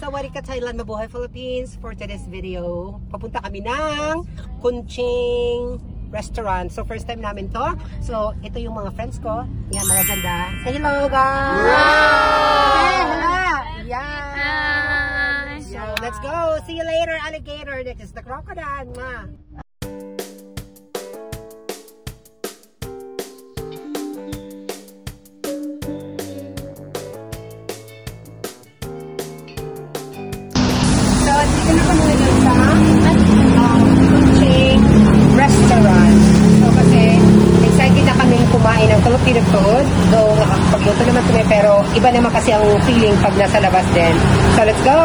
Sawadika Thailand, mabuhay Philippines. For today's video, papunta kami ng Kunching Restaurant. So first time namin to. So ito yung mga friends ko. Yan, mga ganda. Say hello guys! Hello! Yan! So let's go! See you later, alligator. This is the crocodile. Ma. So dito na kami ngayon sa Kunching Restaurant. So kasi excited na kami kumain ng Filipino food. Though nakakapagluto naman kami pero iba naman kasi ang feeling pag nasa labas din. So let's go!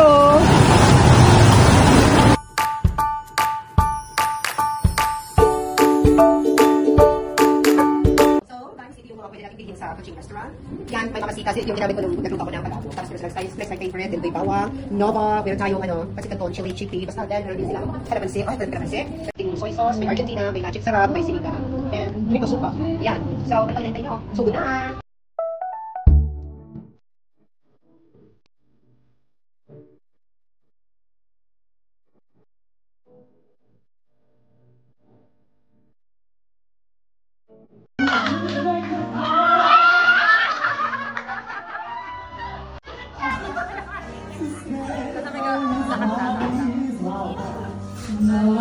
So guys, ito yung mga pwede natin bilhin sa Kunching Restaurant. Yan, may mamasita. Yung ginamit ko nung nagluto ko ng palabo. Tapos next my favorite, then may bawang, nova, meron tayong kasi kanton, chili, chickpea, basta dahil meron din sila kalamansi, kalamansi, yung soy sauce, may Argentina, may magic sarap, may sinigang, and may kasupa. Yan. So, pag-alintay nyo. So, na! No,